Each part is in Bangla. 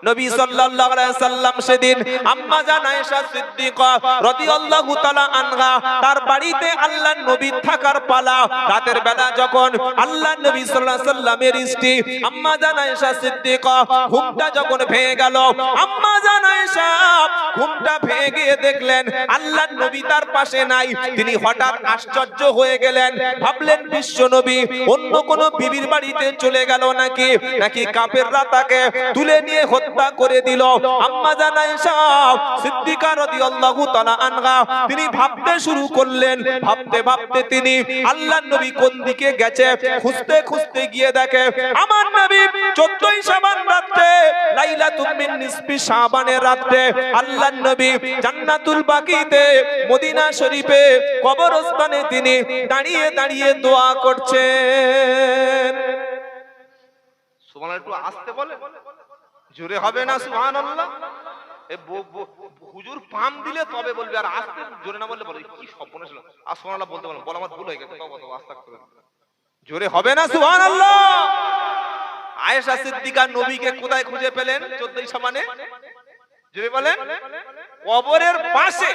নবী সাল্লাল্লাহু আলাইহি সাল্লাম সেদিন আম্মা জান আয়েশা সিদ্দিকা রাদিয়াল্লাহু তাআলা আনহা তার বাড়িতে আল্লাহর নবী থাকার পালা। রাতের বেলা যখন আল্লাহর নবী সাল্লাল্লাহু আলাইহি সাল্লামের স্ত্রী আম্মা জান আয়েশা সিদ্দিকা ঘুমটা যখন ভেঙে গেল, আম্মা জান আয়েশা ঘুমটা ভেঙে গিয়ে দেখলেন আল্লাহর নবী তার পাশে নাই। তিনি হঠাৎ আশ্চর্য হয়ে গেলেন, ভাবলেন বিশ্ব নবী অন্য কোন বিবির বাড়িতে চলে গেল নাকি, নাকি কাফেররা তাকে তুলে নিয়ে হত্যা করে দিল। আম্মা জান আয়েশা সিদ্দিকা রাদিয়াল্লাহু তাআলা আনহা তিনি ভাবতে শুরু করলেন, ভাবতে ভাবতে তিনি আল্লাহর নবী কোন দিকে গেছে খুঁজতে খুঁজতে গিয়ে দেখে আমার নবী 14ই শাবান রাতে লাইলাতুল মিন নিসফি শাবানের রাতে আল্লাহর নবী জান্নাতুল বাকিতে মদিনা শরীফে কবরস্থানে তিনি দাঁড়িয়ে দাঁড়িয়ে দোয়া করছেন। সুবহানাল্লাহ, একটু আস্তে বলে, জোরে হবে না সুবহানাল্লাহ। হুজুর পাম দিলে তবে বলবে, আর আস্তে জোরে না বললে বলে কি সর্বনাশ হলো। আর সুবহানাল্লাহ বলতে বলেন, বলা আমার ভুল হয়ে গেছে, তওবা তওবা আস্তাগফিরুল্লাহ। জোরে হবে না সুবহানাল্লাহ। আয়েশা সিদ্দিকা নবীকে কোথায় খুঁজে পেলেন 14ই শাবানে? জোরে বলেন, কবরের পাশে।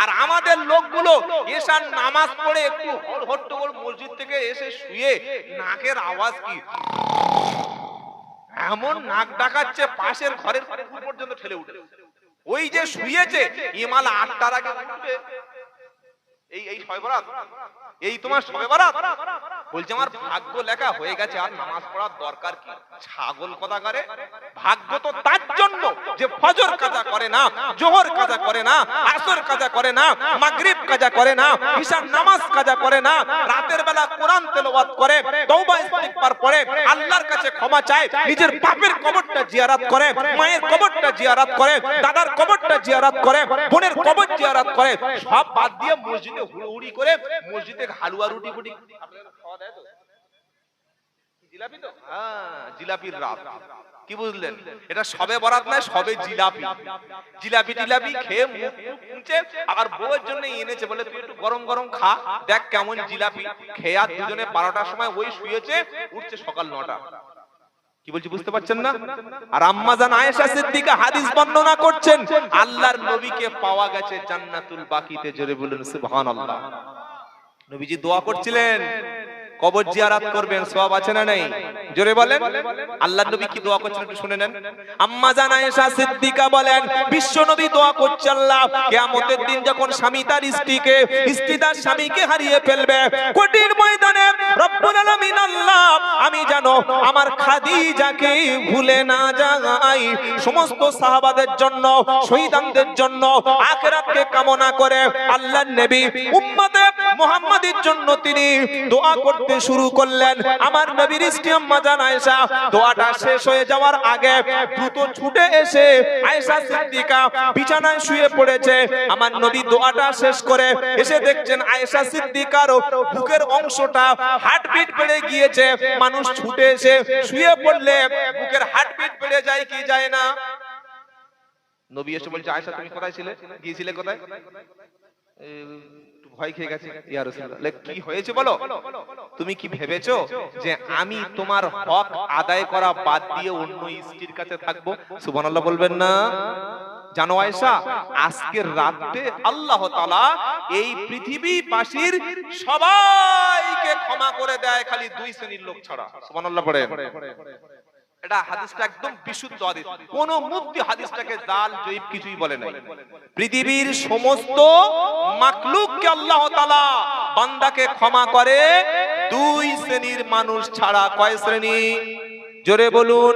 আর আমাদের লোকগুলো এশার নামাজ পড়ে একটু হট্টগোল মসজিদ থেকে এসে শুয়ে নাকের আওয়াজ কি এমন নাক ডাকাচ্ছে, পাশের ঘরের কুকুর পর্যন্ত ঠেলে উঠে। ওই যে শুয়েছে ইমাল 8টার আগে উঠবে। এই শবে বরাত, এই তোমার শবে বরাত বলছে আমার ভাগ্য লেখা হয়ে গেছে, আর নামাজ পড়ার দরকার কি? ছাগল কথা করে। ভাগ্য তো তার জন্য যে ফজর কাজা করে না, জোহর কাজা করে না, আসর কাজা করে না, মাগরিব কাজা করে না, ঈশার নামাজ কাজা করে না, রাতের বেলা কোরআন তেলাওয়াত করে, তওবা ইস্তিগফার পড়ে, আল্লাহর কাছে ক্ষমা চায়, নিজের বাপের কবরটা জিয়ারত করে, মায়ের কবরটা জিয়ারত করে, দাদার কবরটা জিয়ারত করে, বোনের কবর জিয়ারত করে, সব বাদ দিয়ে মসজিদে হুড়ুহুড়ি করে মসজিদে হালুয়া রুটি ফুটি আপনারা খাওয়া দেয় তো? জিলাপি তো? হ্যাঁ, জিলাপির রাত। কি বুঝলেন? এটা সবে বরাত নয়, সবে জিলাপি। জিলাপি টিলাপি খেয়ে মুখ মুছে আবার বউয়ের জন্য এনেছে, বলে তুই একটু গরম গরম খা, দেখ কেমন জিলাপি। খেয়ে আর দুজনে 12টার সময় ওই শুয়েছে, উঠছে সকাল 9টা। কি বলছি বুঝতে পারছেন না? আর আম্মা জান আয়েশা সিদ্দিকা হাদিস বর্ণনা করছেন আল্লাহর নবীকে পাওয়া গেছে জান্নাতুল বাকিতে। জোরে বলুন সুবহানাল্লাহ। নবীজি দোয়া করছিলেন কবর জিয়ারত করবেন, সওয়াব আছে না নাই? জোরে বলেন। আল্লাহর নবী কি দোয়া করছেন একটু শুনে নেন। আম্মা জান আয়েশা সিদ্দিকা বলেন বিশ্ব নবী দোয়া করছে আল্লাহ কিয়ামতের দিন যখন স্বামী তার স্ত্রীকে, স্ত্রী তার স্বামীকে হারিয়ে ফেলবে, কঠিন ময়দানে রব্বুল আলামিন আল্লাহ আমি জানো আমার খাদিজাকে ভুলে না যাই। সমস্ত সাহাবাদের জন্য, শহীদদের জন্য আখিরাতকে কামনা করে আল্লাহর নবী উম্মতে মুহাম্মাদীর জন্য তিনি দোয়া করতে শুরু করলেন। আমার নবীর স্ত্রী আম্মা জান আয়েশা দোয়াটা শেষ হয়ে যাওয়ার আগে দ্রুত ছুটে এসে আয়েশা সিদ্দিকা বিছানায় শুয়ে পড়েছে। আমার নবী দোয়াটা শেষ করে এসে দেখছেন আয়েশা সিদ্দিকার বুকের অংশটা হার্টবিট বেড়ে গিয়েছে। মানুষ ছুটে এসে শুয়ে পড়লে বুকের হার্টবিট বেড়ে যায় কি যায় না? নবী এসে বলছে আয়েশা তুমি কোথায় ছিলে, গিয়েছিলে কোথায়? ভয় খেয়ে গেছে, ইয়া রাসূলুল্লাহ কি হয়েছে বলো। তুমি কি ভেবেছো যে আমি তোমার হক আদায় করা বাদ দিয়ে অন্য স্ত্রীর কাছে থাকবো? সুবহানাল্লাহ বলবেন না? জানো আয়েশা আজকের রাতে আল্লাহ তাআলা এই পৃথিবীবাসীর সবাইকে ক্ষমা করে দেয়, খালি 2 শ্রেণীর লোক ছাড়া। সুবহানাল্লাহ পড়েন। এটা হাদিসটা একদম বিশুদ্ধ হাদিস, কোন মুফতি হাদিসটাকে জাল জয়ীব কিছুই বলে নাই। পৃথিবীর সমস্ত মাখলুককে আল্লাহ তাআলা বান্দাকে ক্ষমা করে 2 শ্রেণীর মানুষ ছাড়া। কয় শ্রেণী? জোরে বলুন।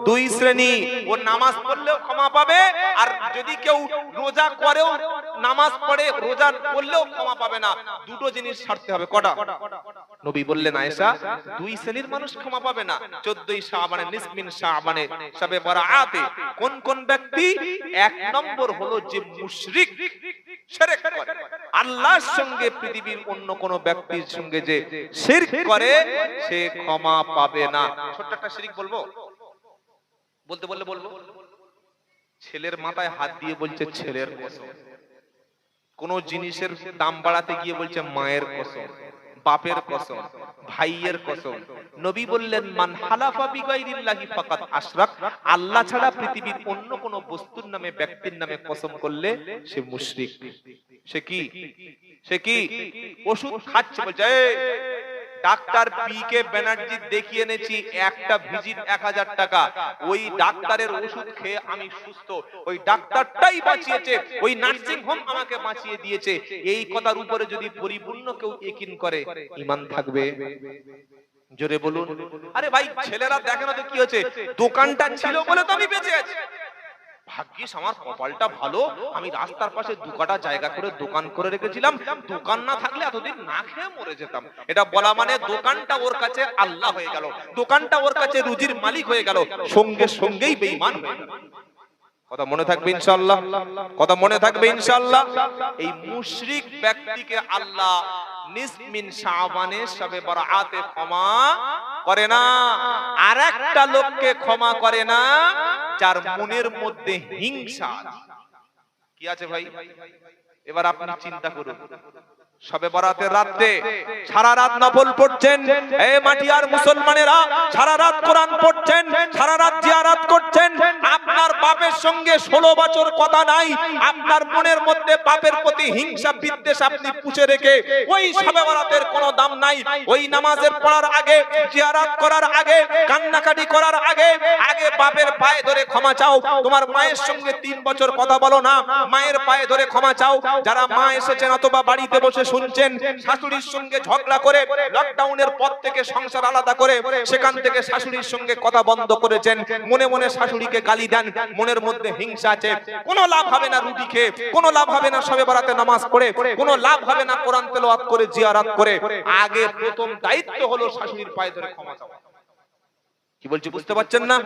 2 শ্রেণী। ও নামাজ পড়লেও ক্ষমা পাবে, আর যদি কেউ রোজা করেও নামাজ পড়ে রোজা পড়লেও ক্ষমা পাবে না। দুটো জিনিস ছাড়তে হবে। কটা? নবী বললেন আয়েশা 2 শ্রেণীর মানুষ ক্ষমা পাবে না 14ই শাবানে নিসমিন শাবানে শবে বরাতে। কোন কোন ব্যক্তি? 1 নম্বর হলো যে মুশরিক, শিরক করে আল্লাহর সঙ্গে, পৃথিবীর অন্য কোন ব্যক্তির সঙ্গে যে শিরক করে সে ক্ষমা পাবে না। ছোট্ট একটা শিরক বলবো, বলতে বললে বলবো। ছেলের মাথায় হাত দিয়ে বলছে ছেলের কসম, কোন জিনিসের দাম বাড়াতে গিয়ে বলছে মায়ের কসম, বাপের কসম, ভাইয়ের কসম, নবী বললেন মান হালাফা বিগাইরিল্লাহি ফাকাদ আশরাক, আল্লাহ ছাড়া পৃথিবীর অন্য কোন বস্তুর নামে ব্যক্তির নামে কসম করলে সে মুশরিক। সে কি ওষুধ খাচ্ছে, বলছে ডাক্তার পি কে ব্যানার্জি দেখিয়ে এনেছি, একটা ভিজিট 1000 টাকা, ওই ডাক্তারের ওষুধ খেয়ে আমি সুস্থ, ওই ডাক্তারটাই বাঁচিয়েছে, ওই নার্সিং হোম আমাকে বাঁচিয়ে দিয়েছে, এই কথার উপরে যদি পরিপূর্ণ কেউ ইকিন করে, ঈমান থাকবে? জোরে বলুন। আরে ভাই ছেলেরা দেখেন তো কি হচ্ছে, দোকানটা ছিল বলে তো আমি বেঁচে আছি, ভাগ্যিস আমার কপালটা ভালো, আমি রাস্তার পাশে দুকাটা জায়গা করে দোকান করে রেখেছিলাম, দোকান না থাকলে এতদিন না খেয়ে মরে যেতাম। এটা বলা মানে দোকানটা ওর কাছে আল্লাহ হয়ে গেল, দোকানটা ওর কাছে রুজির মালিক হয়ে গেল, সঙ্গে সঙ্গেই বেঈমান হয়ে গেল। কথা মনে থাকবে ইনশাআল্লাহ, কথা মনে থাকবে ইনশাআল্লাহ। এই মুশরিক ব্যক্তিকে আল্লাহ নিসমিন শাবানে শবে বরাতে ক্ষমা করে না, আরেকটা লোককে ক্ষমা করে না যার মনের মধ্যে হিংসা কি আছে। ভাই এবার আপনি চিন্তা করুন, শবে বরাতের রাতে সারা রাত নফল পড়ছেন, এই মাটিয়ার মুসলমানেরা সারা রাত কোরআন পড়ছেন, সারা রাত জিয়ারত করছেন, আপনার বাপের সঙ্গে 16 বছর কথা নাই, আপনার মনের মধ্যে বাপের প্রতি হিংসা বিদ্বেষ আপনি পুষে রেখে ওই শবে বরাতের কোনো দাম নাই, ওই নামাজের পড়ার আগে, জিয়ারত করার আগে, কান্নাকাটি করার আগে, আগে বাপের পায়ে ধরে ক্ষমা চাও। তোমার মায়ের সঙ্গে 3 বছর কথা বলো না, মায়ের পায়ে ধরে ক্ষমা চাও। যারা মা এসেছেন অথবা বাড়িতে বসে শুনছেন, শাশুড়ির সঙ্গে ঝগড়া করে লকডাউনের পর থেকে সংসার আলাদা করে সেখান থেকে শাশুড়ির সঙ্গে কথা বন্ধ করেছেন, মনে মনে শাশুড়িকে গালি দেন, মনের মধ্যে হিংসা আছে, কোনো লাভ হবে না রুটি খেয়ে, কোনো লাভ হবে না শবে বরাতে নামাজ পড়ে, কোনো লাভ হবে না কোরআন তেলাওয়াত করে জিয়ারত করে। আগে প্রথম দায়িত্ব হলো শাশুড়ির পায়ে ধরে ক্ষমা চাওয়া। কি বলছি বুঝতে পারছেন না?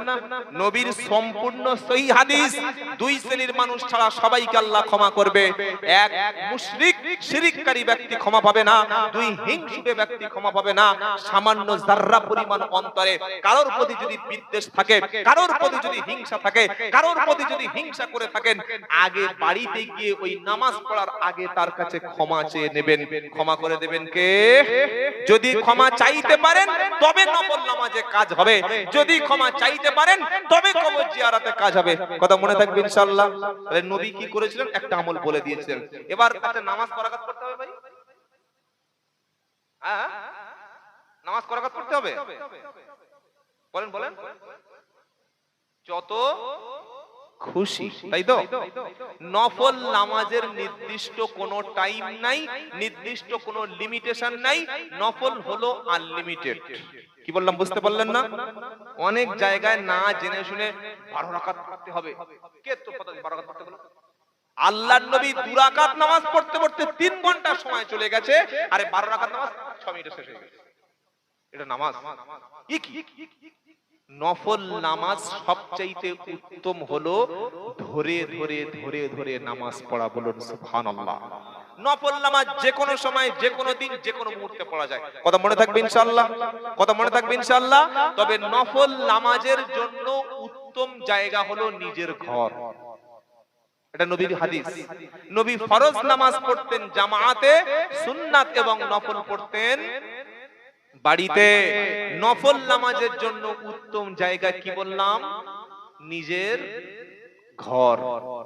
নবীর সম্পূর্ণ সহিহ হাদিস, 2 শ্রেণীর মানুষ ছাড়া সবাইকে আল্লাহ ক্ষমা করবে। এক মুশরিক শিরককারী ব্যক্তি ক্ষমা পাবে না, 2 হিংসুক ব্যক্তি ক্ষমা পাবে না। সামান্য যাররা পরিমাণ অন্তরে কারোর প্রতি যদি বিদ্বেষ থাকে, কারোর প্রতি যদি হিংসা থাকে, কারোর প্রতি যদি হিংসা করে থাকেন, আগে বাড়িতে গিয়ে ওই নামাজ পড়ার আগে তার কাছে ক্ষমা চেয়ে নেবেন, ক্ষমা করে দেবেন কে? যদি ক্ষমা চাইতে পারেন তবে নফল নামাজে কাজ হবে, যদি ক্ষমা চাইতে পারেন তবে কবর জিয়ারতে কাজ হবে। কথা মনে থাকবে ইনশাআল্লাহ। তাহলে নবী কি করেছিলেন? একটা আমল বলে দিয়েছিলেন। এবার কাছে নামাজ করাকাত করতে হবে ভাই, হ্যাঁ নামাজ করাকাত করতে হবে, বলেন বলেন, যত খুশি, তাই তো? নফল নামাজের নির্দিষ্ট কোনো টাইম নাই, নির্দিষ্ট কোনো লিমিটেশন নাই, নফল হলো আনলিমিটেড। কি বললাম বুঝতে পারলেন না? অনেক জায়গায় না জেনে শুনে 12 রাকাত পড়তে হবে, কে তো কথা 12 রাকাত পড়তে বলো? আল্লাহর নবী 2 রাকাত নামাজ পড়তে পড়তে 3 ঘন্টা সময় চলে গেছে, আরে 12 রাকাত নামাজ 6 মিনিটে শেষ হয়ে গেছে। এটা নামাজ? নফল নামাজ সবচাইতে উত্তম হলো ধরে ধরে ধরে ধরে নামাজ পড়া। বলুন সুবহানাল্লাহ। নফল নামাজ যে কোনো সময়, যে কোনো দিন, যে কোনো মুহূর্তে পড়া যায়। কথা মনে থাকবে ইনশাআল্লাহ, কথা মনে থাকবে ইনশাআল্লাহ। তবে নফল নামাজের জন্য উত্তম জায়গা হলো নিজের ঘর। এটা নবীর হাদিস। নবী ফরজ নামাজ পড়তেন জামাতে, সুন্নাত এবং নফল পড়তেন বাড়িতে। নফল নামাজের জন্য উত্তম জায়গা কি বললাম? নিজের ঘর।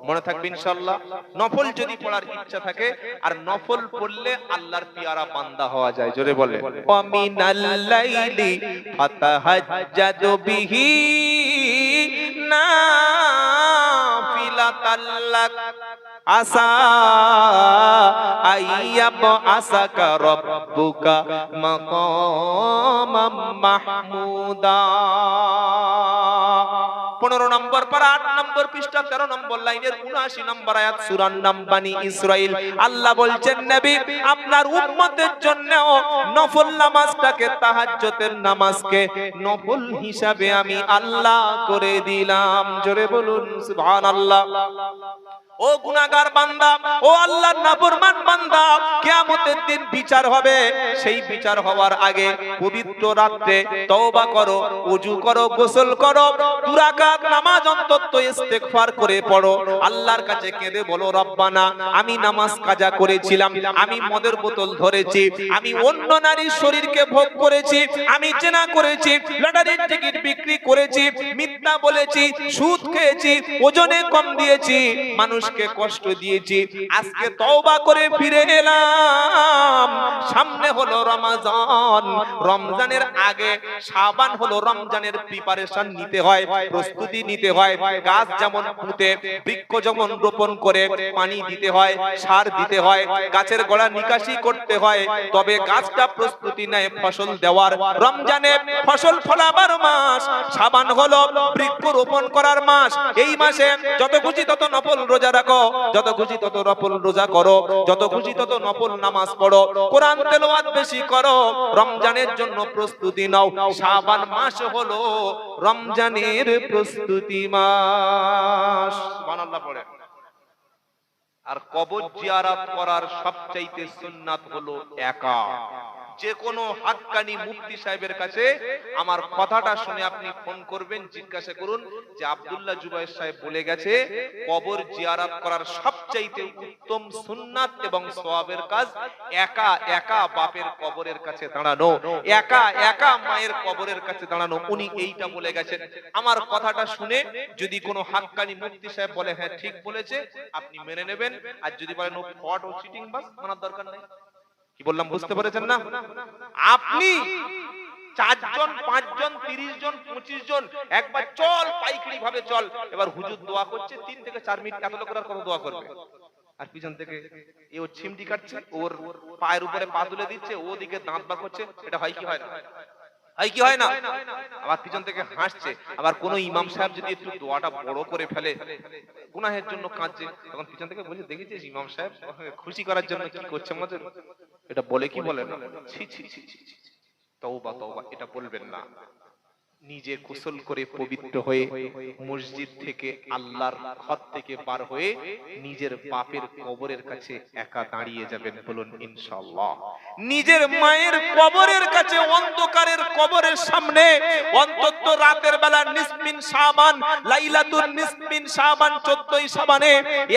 মনে থাকবে ইনশাআল্লাহ। নফল যদি পড়ার ইচ্ছা থাকে, আর নফল পড়লে আল্লাহর পিয়ারা বান্দা হওয়া যায়। জোরে বলে ওয়ামিনাল লাইলি ফাতাহাজ্জাদু বিহি নাফিলাতাল্লাক আসা আইয়াব আসাকা রাব্বুকা মাকামাম মাহমুদা। 15 নম্বর পারা 8 নম্বর পৃষ্ঠা 13 নম্বর লাইনের 79 নম্বর আয়াত সূরার নাম বানি ইসরাইল। আল্লাহ বলছেন নবী আপনার উম্মতের জন্য নফল নামাজটাকে, তাহাজ্জুদের নামাজকে নফল হিসাবে আমি আল্লাহ করে দিলাম। জোরে বলুন সুবহানাল্লাহ। ও গুনাহগার বান্দা, ও আল্লাহর নাফরমান বান্দা, কিয়ামতের দিন বিচার হবে। সেই বিচার হওয়ার আগে পবিত্র রাতে তওবা করো, ওযু করো, গোসল করো, 2 রাকাত নামাজ অন্তত ইস্তেগফার করে পড়ো। আল্লাহর কাছে কেঁদে বলো, রব্বানা আমি নামাজ কাজা করেছিলাম, আমি মদের বোতল ধরেছি, আমি অন্য নারীর শরীরকে ভোগ করেছি, আমি জেনা করেছি, লটারির টিকিট বিক্রি করেছি, মিথ্যা বলেছি, সুদ খেয়েছি, ওজনে কম দিয়েছি, মানুষকে কষ্ট দিয়েছি। আজকে তওবা করে ফিরে এলাম। সামনে হলো রমজান, রমজানের আগে শাবান হলো রমজানের প্রিপারেশন নিতে হয়, প্রস্তুতি নিতে হয়। গাছ যেমন পুঁতে, বৃক্ষ যেমন রোপণ করে পানি দিতে হয়, সার দিতে হয়, গাছের গোড়া নিকাশি করতে হয়, তবে গাছটা প্রস্তুতি নেয় ফসল দেওয়ার। রমজানে ফসল ফলাবার মাস, শাবান হলো বৃক্ষ রোপণ করার মাস। এই মাসে যত খুশি তত নফল রোজা রাখো, যত খুশি তত নফল রোজা করো, যত খুশি তত নফল নামাজ পড়ো, কোরআন তেলাওয়াত বেশি করো। রমজানের জন্য প্রস্তুতি নাও। শাবান মাস হলো রমজানের প্রস্তুতি মাস। সুবহানাল্লাহ পড়ে। আর কবর জিয়ারত করার সবচাইতে সুন্নাত হলো একা। যে কোনো হাক্কানি মুফতি সাহেবের কাছে আমার কথাটা শুনে আপনি ফোন করবেন, জিজ্ঞাসা করুন যে আব্দুল্লাহ জুবায়ের সাহেব বলে গেছে কবর জিয়ারত করার সবচাইতে উত্তম সুন্নাত এবং সওয়াবের কাজ একা একা বাপের কবরের কাছে দাঁড়ানো, একা একা মায়ের কবরের কাছে দাঁড়ানো। উনি এইটা বলে গেছেন। আমার কথাটা শুনে যদি কোনো হাক্কানি মুফতি সাহেব বলে হ্যাঁ ঠিক বলেছে, আপনি মেনে নেবেন। আর যদি বলেন ও ফ্রড ও চিটিং বাস, মানার দরকার নেই। কি বললাম বুঝতে পেরেছেন না? আপনি 4 জন 5 জন 30 জন 25 জন একবার চল, পাইকারি ভাবে চল। এবার হুজুর দোয়া করছে 3 থেকে 4 মিনিট, এত লোকের আর কত দোয়া করবে? আর পিছন থেকে এ ও ছিমটি কাটছে, ওর পায়ের উপরে পা তুলে দিচ্ছে, ওদিকে দাঁত বার করছে। এটা হয় কি হয় না? হয় কি হয় না? আবার পিছন থেকে হাসছে। আবার কোন ইমাম সাহেব যদি একটু দোয়াটা বড় করে ফেলে, গুনাহের জন্য কাঁদছে, তখন পিছন থেকে বলছে দেখেছিস ইমাম সাহেব খুশি করার জন্য কি করছে আমাদের। এটা বলে কি বলে না? ছি ছি ছি ছি, তওবা তওবা, এটা বলবেন না। নিজে গোসল করে পবিত্র হয়ে মসজিদ থেকে আল্লাহর ঘর থেকে বার হয়ে নিজের বাপের কবরের কাছে একা দাঁড়িয়ে যাবেন। বলুন ইনশাআল্লাহ। নিজের মায়ের কবরের কাছে, অন্ধকারের কবরের সামনে অন্তত রাতের বেলা নিসমিন শাবান, লাইলাতুন নিসমিন শাবান, 14ই শাবানে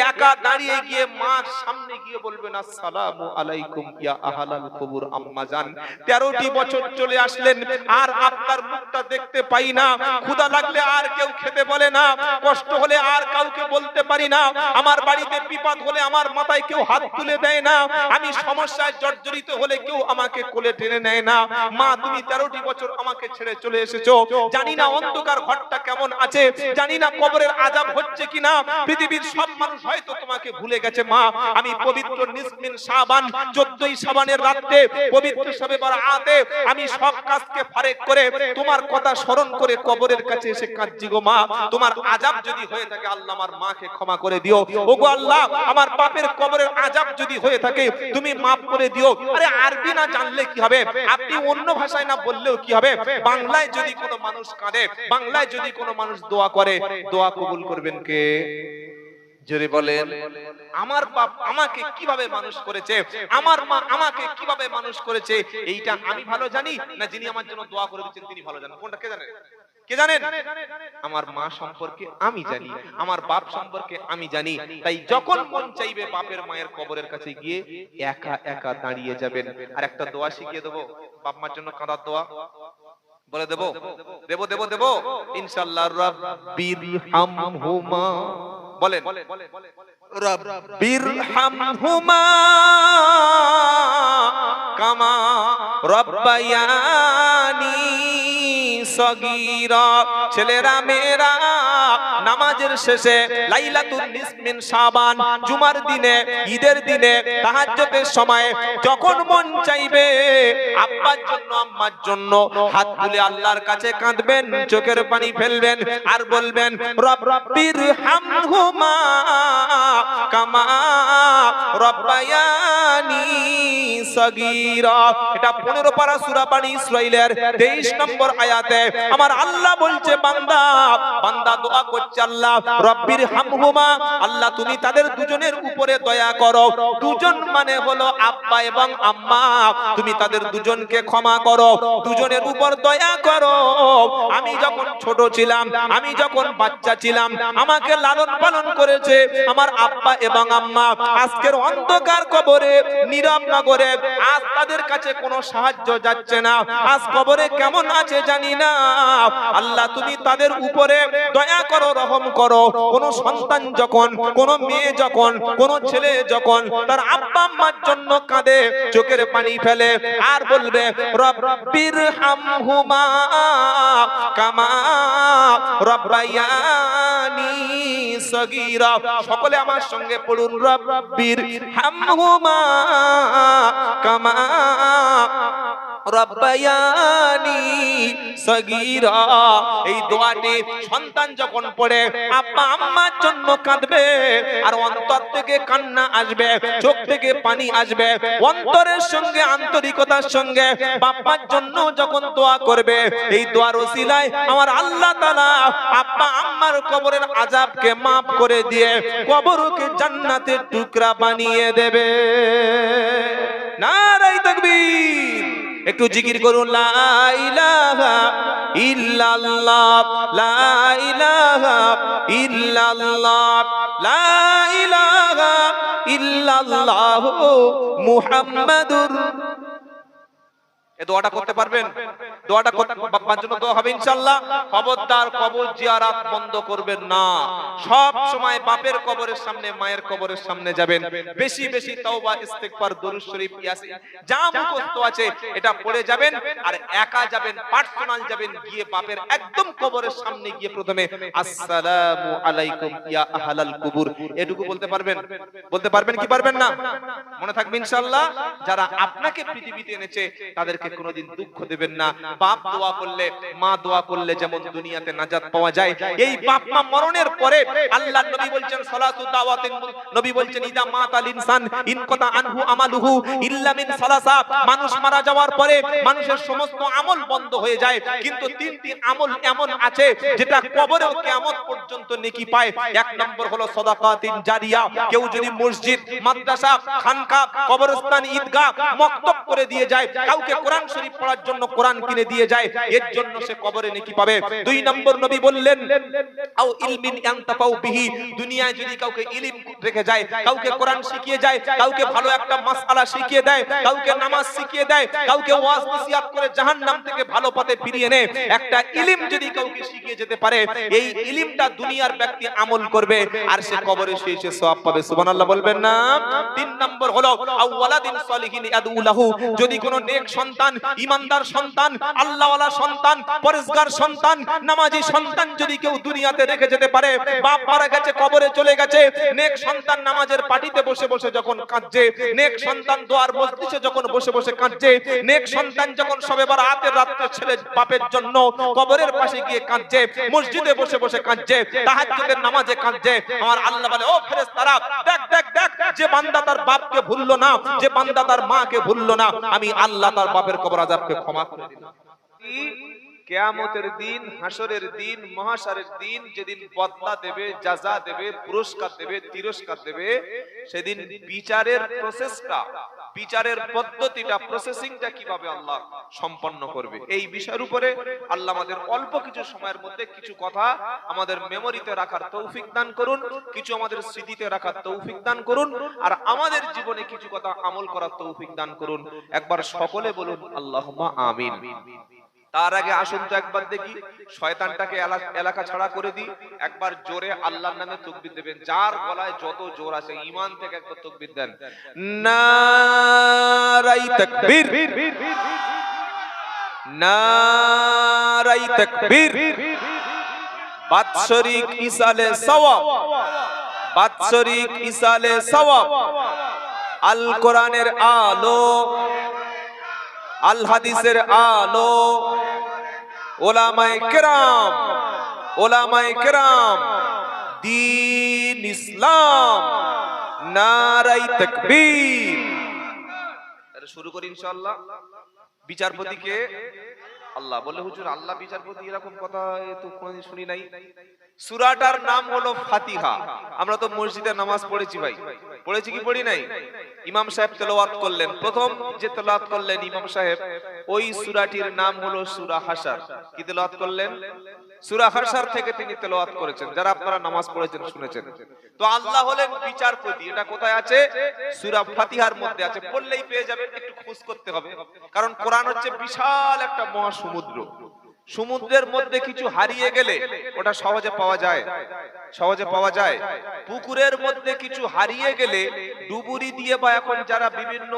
একা দাঁড়িয়ে গিয়ে মার সামনে গিয়ে বলবেন আসসালামু আলাইকুম ইয়া আহলাল কবর আম্মা জান। 13টি বছর চলে আসলেন, আর আপনার মুখটা দেখতে পাই না। ক্ষুধা লাগলে আর কেউ খেতে বলে না, কষ্ট হলে আর কাউকে বলতে পারি না, আমার বাড়িতে বিপদ হলে আমার মাথায় কেউ হাত তুলে দেয় না, আমি সমস্যায় জর্জরিত হলে কেউ আমাকে কোলে টেনে নেয় না। মা তুমি 13টি বছর আমাকে ছেড়ে চলে এসেছো, জানি না অন্ধকার ঘরটা কেমন আছে, জানি না কবরের আযাব হচ্ছে কিনা, পৃথিবীর সব মানুষ হয়তো তোমাকে ভুলে গেছে মা। আমি পবিত্র নিসমিন শাবান, 14ই শাবানের রাতে, পবিত্র শবে বরাতে আমি সব কাজকে ফারেক করে তোমার কথা স্মরণ করে কবরের কাছে এসে কাঁদছি গো মা। তোমার আযাব যদি হয়ে থাকে আল্লাহ আমার মাকে ক্ষমা করে দিও। ওগো আল্লাহ, আমার বাপের কবরের আযাব যদি হয়ে থাকে তুমি মাফ করে দিও। আরে আরবি না জানলে কি হবে? আপনি অন্য ভাষায় না বললেও কি হবে? বাংলায় যদি কোনো মানুষ কাঁদে, বাংলায় যদি কোনো মানুষ দোয়া করে, দোয়া কবুল করবেন কে? জোরে বলেন। আমার বাপ আমাকে কিভাবে মানুষ করেছে, আমার মা আমাকে কিভাবে মানুষ করেছে, এইটা আমি ভালো জানি না যিনি আমার জন্য দোয়া করে দিচ্ছেন তিনি ভালো জানেন? কোনটা কে জানেন? কে জানেন? আমার মা সম্পর্কে আমি জানি, আমার বাপ সম্পর্কে আমি জানি। তাই যখন মন চাইবে বাপের মায়ের কবরের কাছে গিয়ে একা একা দাঁড়িয়ে যাবেন। আর একটা দোয়া শিখিয়ে দেবো, বাপ মার জন্য কাঁদার দোয়া বলে দেবো, দেবো দেবো দেবো ইনশাআল্লাহ। রাব্বির হামহুমা, বলেন রাব্বির হামহুমা কামা রব্বায়ানি সগীরা। ছেলেরা মেয়েরা নামাজের শেষে লাইলাতুন নিসমিন শাবান, জুমার দিনে, ঈদের দিনে, তাহাজ্জুদের সময় যখন মন চাইবে আব্বার জন্য আম্মার জন্য হাত তুলে আল্লাহর কাছে কাঁদবেন, চোখের পানি ফেলবেন আর বলবেন রব্বির হামহুমা কামা রব্বায়ানি সগীরা। এটা 15 পারা সূরা বানী ইসরাঈলের 23 নম্বর আয়াতে আমার আল্লাহ বলছে বান্দা বান্দা দোয়া করছে আল্লাহ রব্বির হামহুমা, আল্লাহ তুমি তাদের দুজনের উপরে দয়া করো। দুজন মানে হলো আব্বা এবং আম্মা, তুমি তাদের দুজনকে ক্ষমা করো, দুজনের উপর দয়া করো। আমি যখন ছোট ছিলাম, আমি যখন বাচ্চা ছিলাম, আমাকে লালন পালন করেছে আমার আব্বা এবং আম্মা। আজকের অন্ধকার কবরে নীরব নগরে আজ তাদের কাছে কোনো সাহায্য যাচ্ছে না, আজ কবরে কেমন আছে জানি না। আল্লাহ তুমি তাদের উপরে দয়া করো, রহম করো। কোন সন্তান যখন, কোন মেয়ে যখন, কোন ছেলে যখন তার আব্বা আম্মার জন্য কাঁদে, চোখের পানি ফেলে আর বলবে রব্বির হামহুমা কামা রব্বায়ানি সগীরা, সকলে আমার সঙ্গে পড়ুন রব্বির হামহুমা কামা রব্বায়ানি সগীরা। এই দোয়াটি সন্তান যখন পড়ে আব্বা আম্মার জন্য কাঁদবে আর অন্তর থেকে কান্না আসবে, চোখ থেকে পানি আসবে, অন্তরের সঙ্গে আন্তরিকতার সঙ্গে বাপ্পার জন্য যখন দোয়া করবে, এই দোয়ার ওসিলায় আমার আল্লাহ তাআলা আব্বা আম্মার কবরের আযাবকে maaf করে দিয়ে কবরকে জান্নাতের টুকরা বানিয়ে দেবে। নারায়ে তাকবীর। একটু জিকির করুন লা ইলাহা ইল্লাল্লাহ, লা ইলাহা ইল্লাল্লাহ, লা ইলাহা ইল্লাল্লাহ মুহাম্মাদুর। এই দোয়াটা করতে পারবেন? দোয়াটা বাবার জন্য দোয়া হবে ইনশাআল্লাহ। খবরদার কবর জিয়ারত বন্ধ করবেন না। সব সময় বাপের কবরের সামনে, মায়ের কবরের সামনে যাবেন। বেশি বেশি তওবা, ইস্তিগফার, দরুদ শরীফ, ইয়াসিন যা মুখস্থ আছে এটা পড়ে যাবেন। আর একা যাবেন, পার্সোনাল যাবেন, গিয়ে বাপের একদম কবরের সামনে গিয়ে প্রথমে আসসালামু আলাইকুম ইয়া আহলাল কুবুর, এটুকু বলতে পারবেন? বলতে পারবেন কি পারবেন না? মনে থাকবে ইনশাআল্লাহ। যারা আপনাকে পৃথিবীতে এনেছে তাদেরকে কোনোদিন দুঃখ দেবেন না। বাপ দোয়া করলে, মা দোয়া করলে যেমন দুনিয়াতে নাজাত পাওয়া যায়, এই বাপ মা মরণের পরে আল্লাহর নবী বলছেন সালাতু দাওয়াতিন, নবী বলছেন ইদা মাতাল ইনসান ইনকাতা আনহু আমালুহু ইল্লা মিন সালাসা, মানুষ মারা যাওয়ার পরে মানুষের সমস্ত আমল বন্ধ হয়ে যায়, কিন্তু তিনটি আমল এমন আছে যেটা কবরেও কিয়ামত পর্যন্ত নেকি পায়। এক নম্বর হলো সাদাকাতিন জারিয়া, কেউ যদি মসজিদ, মাদ্রাসা, খানকা, কবরস্থান, ঈদগাহ, মক্তব করে দিয়ে যায়, কাউকে কোরআন শরীফ পড়ার জন্য কোরআন কিনে দিয়ে যায়, এর জন্য সে কবরে নেকি পাবে। দুই নম্বর নবী বললেন আও ইলমিন ইয়ানতাফাউ বিহি, দুনিয়ায় যদি কাউকে ইলম রেখে যায়, কাউকে কোরআন শিখিয়ে যায়, কাউকে ভালো একটা মাসআলা শিখিয়ে দেয়, কাউকে নামাজ শিখিয়ে দেয়, কাউকে ওয়াজ নসিহত করে জাহান্নাম থেকে ভালো পথে ফিরিয়ে নেয়, একটা ইলম যদি কাউকে শিখিয়ে যেতে পারে, এই ইলমটা দুনিয়ার ব্যক্তি আমল করবে আর সে কবরে এসে সওয়াব পাবে। সুবহানাল্লাহ বলবেন না? তিন নম্বর হলো আও ওয়ালাদিন সলিহিন ইয়াদউ লাহু, যদি কোনো নেক সন্তান, ইমানদার সন্তান, আল্লাহওয়ালা সন্তান, পরেজগার সন্তান, নামাজি সন্তান যদি কেউ দুনিয়াতে রেখে যেতে পারে, বাপ মারা গেছে, কবরে চলে গেছে, নেক সন্তান নামাজের পাটিতে বসে বসে যখন কাঁদছে, নেক সন্তান দোয়ার মজলিসে যখন বসে বসে কাঁদছে, নেক সন্তান যখন শবে বরাতের রাতে ছেলে বাপের জন্য কবরের পাশে গিয়ে কাঁদছে, মসজিদে বসে বসে কাঁদছে, তাহাজ্জুদের নামাজে কাঁদছে, আমার আল্লাহ বলে ও ফেরেশতারা দেখ দেখ দেখ, যে বান্দা তার বাপকে ভুললো না, যে বান্দা তার মাকে ভুললো না, আমি আল্লাহ তার বাপের কবর আযাবকে ক্ষমা করে দিলাম। কিয়ামতের দিন, হাসরের দিন, মহাশরের দিন, যেদিন বদলা দেবে, জাযা দেবে, পুরস্কার দেবে, তিরস্কার দেবে, সেদিন বিচারের প্রসেসটা, বিচারের পদ্ধতিটা, প্রসেসিংটা কিভাবে আল্লাহ সম্পন্ন করবে, এই বিষয়ের উপরে আল্লাহ আমাদের অল্প কিছু সময়ের মধ্যে কিছু কথা আমাদের মেমোরিতে রাখার তৌফিক দান করুন, কিছু আমাদের স্মৃতিতে রাখার তৌফিক দান করুন, আর আমাদের জীবনে কিছু কথা আমল করার তৌফিক দান করুন। একবার সকলে বলুন আল্লাহুম্মা আমিন। তার আগে আসুন তো একবার দেখি শয়তানটাকে এলাকা ছাড়া করে দিই। একবার জোরে আল্লাহর নামে তাকবীর দেবেন, যার গলায় যত জোর আছে ঈমান থেকে একবার তাকবীর দেন। নারায়ে তাকবীর, নারায়ে তাকবীর। বাৎসরিক ইসালে সওয়াব, বাৎসরিক ইসালে সওয়াব, আল কোরআনের আলো, আল হাদিসের আলো, ওলামায়ে কেরাম, ওলামায়ে কেরাম, দ্বীন ইসলাম, নারায়ে তাকবীর। তাহলে শুরু করি ইনশাআল্লাহ। বিচারপতিকে আল্লাহ বলে, হুজুর আল্লাহ বিচারপতি, এরকম কথা তো কোনোদিন শুনি নাই। সূরাটার নাম হলো ফাতিহা। আমরা তো মসজিদে নামাজ পড়েছি ভাই, পড়েছি কি পড়ি নাই? ইমাম সাহেব তেলাওয়াত করলেন, প্রথম যে তেলাওয়াত করলেন ইমাম সাহেব, ওই সূরাটির নাম হলো সূরা হাশর। কি তেলাওয়াত করলেন? সূরা হাশর থেকে তিনি তেলাওয়াত করেছেন, যারা আপনারা নামাজ পড়েছেন শুনেছেন। তো আল্লাহ হলেন বিচারপতি, এটা কোথায় আছে? সূরা ফাতিহার মধ্যে আছে, পড়লেই পেয়ে যাবেন, একটু খোঁজ করতে হবে। কারণ কোরআন হচ্ছে বিশাল একটা মহাসমুদ্র। সমুদ্রের মধ্যে কিছু হারিয়ে গেলে ওটা সহজে পাওয়া যায়, সহজে পাওয়া যায়। পুকুরের মধ্যে কিছু হারিয়ে গেলে ডুবুরি দিয়ে বা এখন যারা বিভিন্ন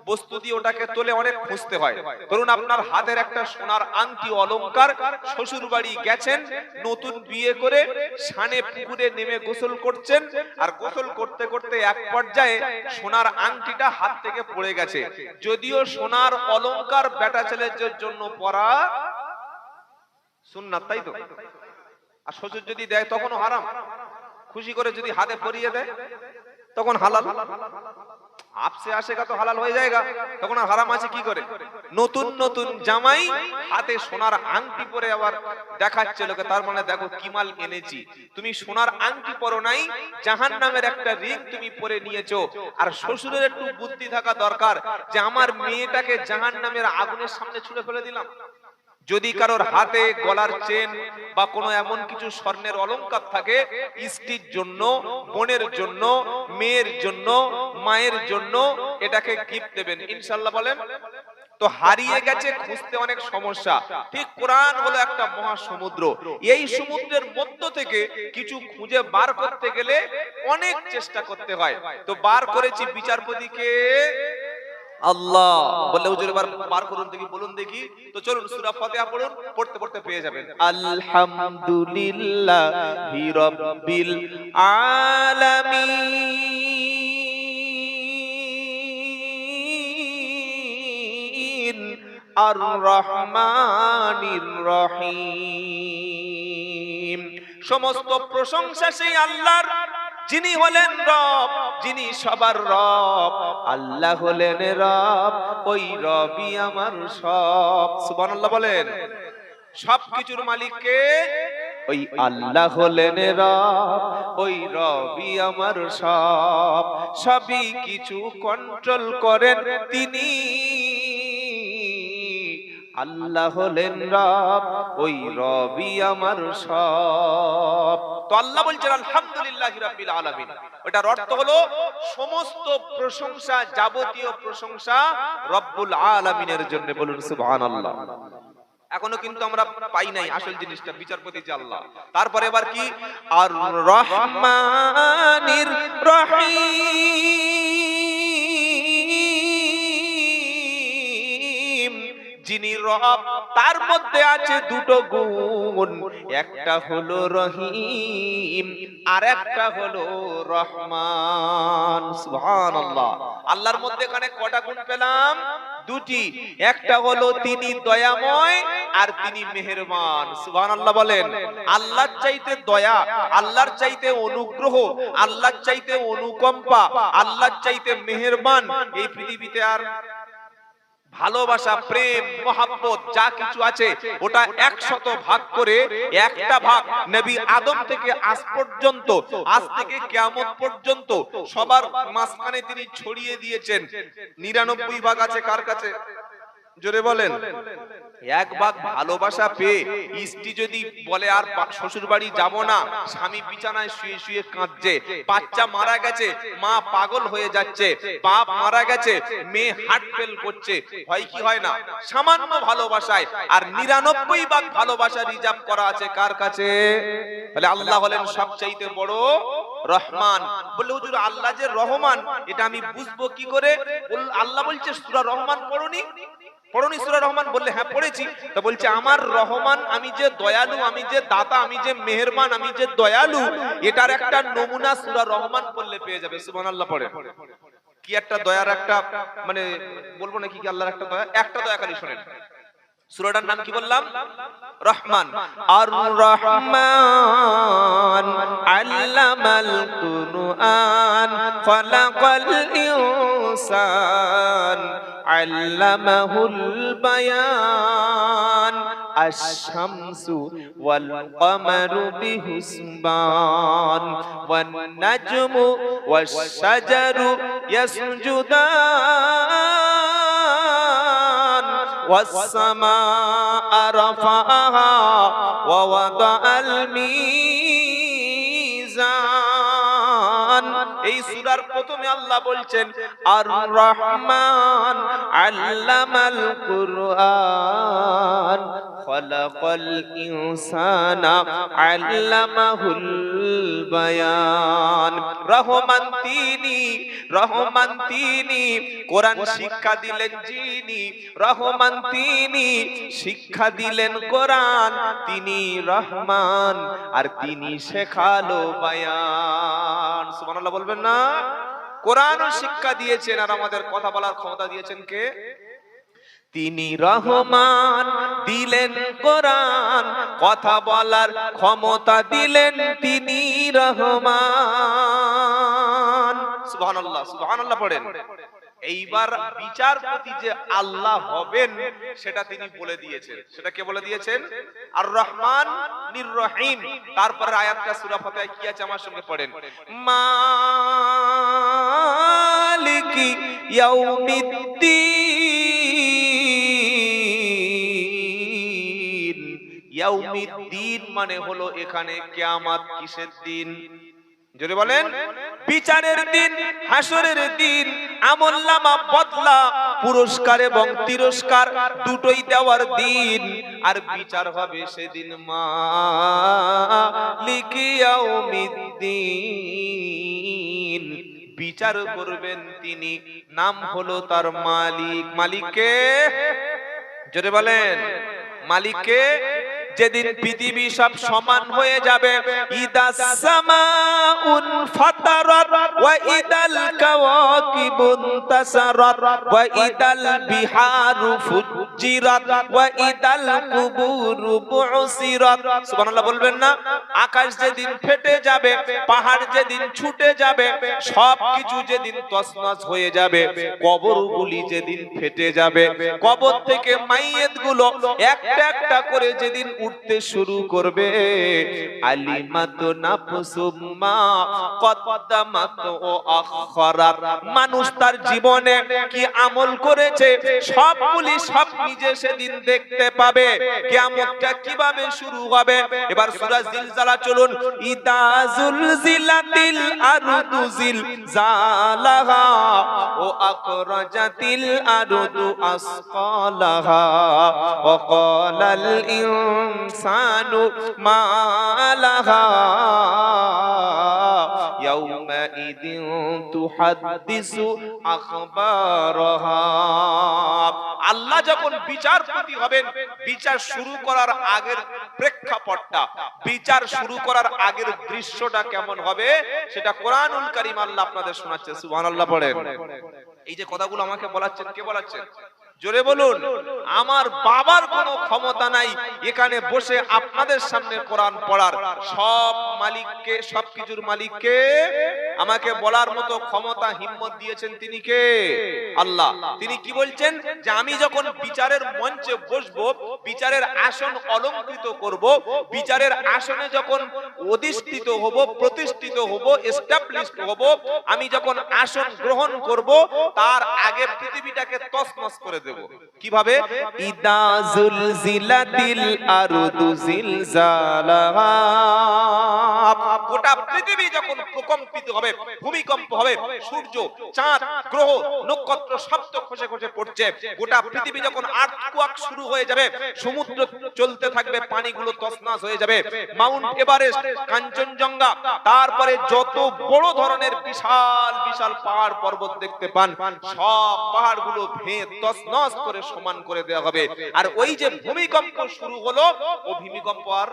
বস্তু দিয়ে ওটাকে তোলে, অনেক খুঁজতে হয়। ধরুন আপনার হাতের একটা সোনার আংটি অলংকার, শ্বশুর বাড়ি গেছেন নতুন বিয়ে করে, সানে পুকুরে নেমে গোসল করছেন, আর গোসল করতে করতে এক পর্যায়ে সোনার আংটিটা হাত থেকে পড়ে গেছে। যদিও সোনার অলংকার বেটা ছেলেদের জন্য পরা সুন্নাত, তাই তো? আর শ্বশুর যদি দেয় তখনও হারাম। খুশি করে যদি হাতে পরিয়ে দেয় তখন হালাল। আপসে আসেগা তো হালাল হয়ে যায়গা, তখন আর হারাম আছে কি করে? নতুন নতুন জামাই হাতে সোনার আংটি পরে আবার দেখাচ্ছে লোকে, তার মানে দেখো কি মাল এনেছি। তুমি সোনার আংটি পরো নাই, জাহান্নামের একটা রিং তুমি পরে নিয়েছো। আর শ্বশুরের একটু বুদ্ধি থাকা দরকার যে আমার মেয়েটাকে জাহান্নামের আগুনের সামনে ছুঁড়ে ফেলে দিলাম। যদি কারোর হাতে গলার চেন বা কোনো এমন কিছু স্বর্ণের অলংকার থাকে, স্ত্রীর জন্য, বোনের জন্য, মেয়ের জন্য, মায়ের জন্য এটাকে গিফট দেবেন ইনশাআল্লাহ, বলেন। তো হারিয়ে গেছে, খুঁজতে অনেক সমস্যা। ঠিক কোরআন হলো একটা মহাসমুদ্র, এই সমুদ্রের মধ্য থেকে কিছু খুঁজে বার করতে গেলে অনেক চেষ্টা করতে হয়। তো বার করেছি বিচারপতিকে আল্লাহ। বললে হুজুর এবার বার করুন দেখি, বলুন দেখি। তো চলুন সূরা ফাতিহা পড়ুন, পড়তে পড়তে পেয়ে যাবেন। আলহামদুলিল্লাহি রাব্বিল আলামিন আর রহমানির রহিম। সমস্ত প্রশংসা সেই আল্লাহর, যিনি হলেন রব, যিনি সবার রব। আল্লাহ হলেন রব, ওই রবই আমার সব। সুবহানাল্লাহ বলেন। সবকিছুর মালিক কে? ওই আল্লাহ হলেন রব, ওই রবই আমার সব। সবই কিছু কন্ট্রোল করেন তিনি। আল্লাহ হলেন রব, ওই রবই আমার সব। তো আল্লাহ বলছেন আলহামদুলিল্লাহি রাব্বিল আলামিন। ওটার অর্থ হলো সমস্ত প্রশংসা, যাবতীয় প্রশংসা রব্বুল আলামিনের জন্য। বলুন সুবহানাল্লাহ। এখনো কিন্তু আমরা পাই নাই আসল জিনিসটা, বিচারপতি যে আল্লাহ। তারপরে এবার কি? আর রহমানির রহিম, যিনি রব, তার মধ্যে আছে দুটো গুণ, একটা হলো রহিম আর একটা হলো রহমান। সুবহানাল্লাহ। আল্লাহর মধ্যে এখানে কটা গুণ পেলাম? দুটি। একটা হলো তিনি দয়াময় আর তিনি মেহেরবান। সুবহানাল্লাহ বলেন। আল্লাহর চাইতে দয়া, আল্লাহর চাইতে অনুগ্রহ, আল্লাহর চাইতে অনুকম্পা, আল্লাহর চাইতে মেহেরবান এই পৃথিবীতে আর ভালোবাসা, প্রেম, মহব্বত যা কিছু আছে ওটা 100 ভাগ করে একটা ভাগ নবী আদম থেকে আজ পর্যন্ত, আজ থেকে কিয়ামত পর্যন্ত সবার মাঝখানে তিনি ছড়িয়ে দিয়েছেন। 99 ভাগ আছে কার কাছে? জোরে বলেন। এক ভাগ ভালোবাসা পেয়ে স্ত্রী যদি বলে আর শ্বশুর বাড়ি যাব না, স্বামী বিছানায় শুয়ে শুয়ে কাঁদছে, বাচ্চা মারা গেছে, মা পাগল হয়ে যাচ্ছে, বাপ মারা গেছে, মেয়ে হার্ট ফেল করছে, হয় কি হয় না? সামান্য ভালোবাসায়। আর 99 ভাগ ভালোবাসা রিজার্ভ করা আছে কার কাছে? বলে আল্লাহ হলেন সবচাইতে বড় রহমান। বলে হুজুর আল্লাহ যে রহমান এটা আমি বুঝবো কি করে? আল্লাহ বলছে সূরা রহমান পড়ুনি? পড়ুনি সূরা রহমান? বললে হ্যাঁ পড়েছি। তো বলছে আমার রহমান, আমি যে দয়ালু, আমি যে দাতা, আমি যে মেহেরবান, আমি যে দয়ালু, এটার একটা নমুনা সূরা রহমান পড়লে পেয়ে যাবে। সুবহানাল্লাহ পড়ে। কি একটা দয়ার একটা, মানে বলবো নাকি কি আল্লাহর একটা দয়া? একটা দয়া খালি শুনেন। সূরাটার নাম কি বললাম? রহমান। আর রহমান আল্লামাল কুরআন খালাকাল ইনসান আল্লামাহুল বায়ান আশ-শামসু ওয়াল কমারু বিহুসবান ওয়ান নাজমু ওয়াশ-শাজারু ইয়াসজুদান ওয়াস-সামাআ রাফাআহা ওয়া ওয়াদাআল মিজান। এই সূরার প্রথমে আল্লাহ বলছেন আর রহমান আল্লামাল কুরআন খালাকাল ইনসানা আল্লামাহুল বায়ান। রহমান তিনি কোরআন শিক্ষা দিলেন যিনি, রহমান তিনি শিক্ষা দিলেন কোরআন, তিনি রহমান আর তিনি শেখালো বায়ান। সুবহানাল্লাহ বলবেন না? কোরআনও শিক্ষা দিয়েছেন আর আমাদের কথা বলার ক্ষমতা দিয়েছেন কে? তিনি রহমান, দিলেন কোরআন, কথা বলার ক্ষমতা দিলেন তিনি রহমান। সুবহানাল্লাহ, সুবহানাল্লাহ পড়েন। এইবার বিচারপতি যে আল্লাহ হবেন সেটা তিনি বলে দিয়েছেন। সেটা কে বলে দিয়েছেন? আর রহমান নির রহিম। তারপর আয়াতটা সূরা ফাতিহায় কি আছে আমার সঙ্গে পড়েন। মালিকি ইয়াউমিদ্দিন। ইয়াউমিদ্দিন মানে হলো এখানে কিয়ামত। কিসের দিন? জোরে বলেন। বিচারের দিন, হাসরের দিন, আমলনামা বদলা, পুরস্কার এবং তিরস্কার দুটোই দেওয়ার দিন। আর বিচার হবে সেদিন মালিকি ইয়াউমিদ্দিন। বিচার করবেন তিনি, নাম হলো তার মালিক। মালিককে জোরে বলেন। মালিককে যেদিন পৃথিবী সব সমান হয়ে যাবে, ইদাস সামাউন ফাতারাত ওয়া ইদাল কাওয়াকিবুন তাসারাত ওয়া ইদাল বিহারু ফুজ্জিরাত ওয়া ইদাল কুবুরু বুসিরাত। সুবহানাল্লাহ বলবেন না? আকাশ যেদিন ফেটে যাবে, পাহাড় যেদিন ছুটে যাবে, সবকিছু যেদিন তছনছ হয়ে যাবে, কবরগুলি যেদিন ফেটে যাবে, কবর থেকে মাইয়েতগুলো একটা একটা করে যেদিন উঠতে শুরু করবে, আলিমাত নাফসুম মা কদ্দামাত ও আখরাত। মানুষ তার জীবনে কি আমল করেছে সবগুলি সব নিজে সেদিন দেখতে পাবে। কিয়ামতটা কিভাবে শুরু হবে? এবার সূরা জিলজালা চলুন। ইদা যুলজিলাতিল আরদু জিলজালাহা ও আখরাজাতিল আরদু আসকালাহা ওয়া ক্বালাল ইনসানু মা লাহা ইয়াউমাইদিন তুহাদ্দিসু আখবারাহা। আল্লাহ যখন বিচারপতি হবেন, বিচার শুরু করার আগের প্রেক্ষাপটটা, বিচার শুরু করার আগের দৃশ্যটা কেমন হবে সেটা কোরআনুল কারীম আল্লাহ আপনাদের শোনাচ্ছে। সুবহানাল্লাহ পড়েন। এই যে কথাগুলো আমাকে বলাচ্ছেন, কে বলাচ্ছেন? জোরে বলুন। আমার বাবার কোনো ক্ষমতা নাই এখানে বসে আপনাদের সামনে কোরআন পড়ার। সব মালিককে, সবকিছুর মালিককে আমাকে বলার মতো ক্ষমতা হিম্মত দিয়েছেন তিনি কে? আল্লাহ। তিনি কি বলছেন? যে আমি যখন বিচারের মঞ্চে বসবো, বিচারের আসন অলংকৃত করব, বিচারের আসনে যখন অধিষ্ঠিত হব, প্রতিষ্ঠিত হব, এস্টাবলিশড হব, আমি যখন আসন গ্রহণ করব, তার আগে পৃথিবীটাকে তছনছ করে দেব। কিভাবে? ইদা যুলজিলাতিল আরদু জিলজালাহা। গোটা পৃথিবী যখন প্রকম্পিত হবে, ভূমিকম্প হবে, সূর্য, চাঁদ, গ্রহ, নক্ষত্র শব্দ খসে খসে পড়ছে, গোটা পৃথিবী যখন আর্থকোয়াক শুরু হয়ে যাবে, সমুদ্র চলতে থাকবে, পানিগুলো তছনছ হয়ে যাবে, মাউন্ট এভারেস্ট, কাঞ্চনজঙ্ঘা, তারপরে যত বড় ধরনের বিশাল বিশাল পাহাড় পর্বত দেখতে পান, সব পাহাড়গুলো ভেঙে তছনছ করে সমান করে দেওয়া হবে। আর ওই যে ভূমিকম্প শুরু হলো, ও ভূমিকম্প আর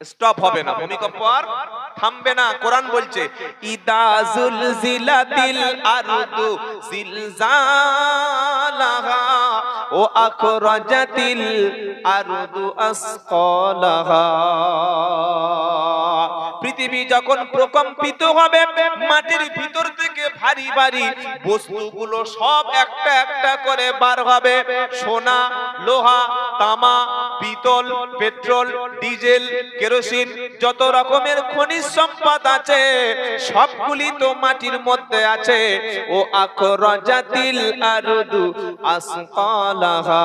স্টপ হবে না, ভূমিকম্প আর থামবে না। কোরআন বলছে ইদা যুলজিলাতিল আরদু জিলজালাহা ও আখরাজাতিল আরদু আসকালাহা। পৃথিবী যখন প্রকম্পিত হবে, মাটির ভিতর থেকে ভারী ভারী বস্তুগুলো সব একটা একটা করে বার হবে। সোনা, লোহা, তামা, পিতল, পেট্রোল, ডিজেল, কেরোসিন, যত রকমের খনিজ সম্পদ আছে সবগুলি তো মাটির মধ্যে আছে। ও আখরাজাতিল আরদু আসকালাহা,